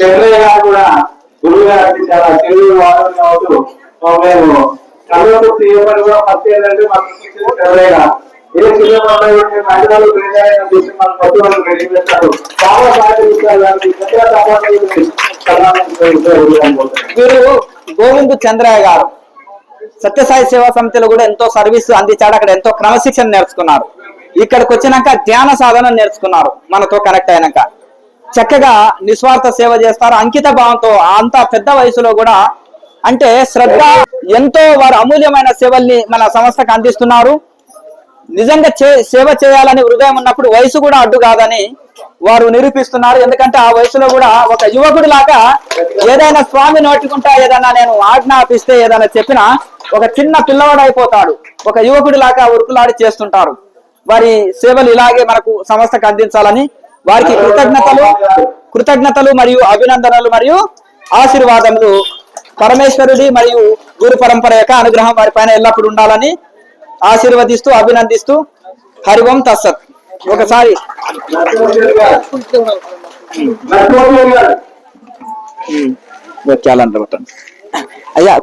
చంద్రయ్య గారు కూడా గురువు గారికి చాలా తెలుగు వాదన అవుతూ మేము కళ్ళకుర్తి ఏ పని కూడా ఫస్ట్ ఏంటంటే మాకు చంద్రయ్య గారు ఏ సినిమా మహిళలు చూసి మన పట్టులను రెడీ చేస్తారు చాలా వీరు గోవింద్ చంద్రయ్య గారు సత్యసాయి సేవా సమితిలో కూడా ఎంతో సర్వీస్ అందించాడు. అక్కడ ఎంతో క్రమశిక్షణ నేర్చుకున్నారు. ఇక్కడికి వచ్చినాక ధ్యాన సాధన నేర్చుకున్నారు. మనతో కనెక్ట్ అయినాక చక్కగా నిస్వార్థ సేవ చేస్తారు. అంకిత భావంతో అంత పెద్ద వయసులో కూడా అంటే శ్రద్ధ ఎంతో వారు అమూల్యమైన సేవల్ని మన సంస్థకు అందిస్తున్నారు. నిజంగా సేవ చేయాలని హృదయం ఉన్నప్పుడు వయసు కూడా అడ్డు కాదని వారు నిరూపిస్తున్నారు. ఎందుకంటే ఆ వయసులో కూడా ఒక యువకుడి లాగా ఏదైనా స్వామి నోటికుంటా ఏదైనా నేను ఆజ్ఞాపిస్తే ఏదైనా చెప్పినా ఒక చిన్న పిల్లవాడు అయిపోతాడు. ఒక యువకుడి లాగా ఉరుకులాడి చేస్తుంటారు. వారి సేవలు ఇలాగే మనకు సంస్థకు అందించాలని వారికి కృతజ్ఞతలు మరియు అభినందనలు మరియు ఆశీర్వాదములు పరమేశ్వరుడి మరియు గురు పరంపర యొక్క అనుగ్రహం వారి పైన ఎల్లప్పుడూ ఉండాలని ఆశీర్వదిస్తూ అభినందిస్తూ హరి ఓం తత్సత్. ఒకసారి అయ్యా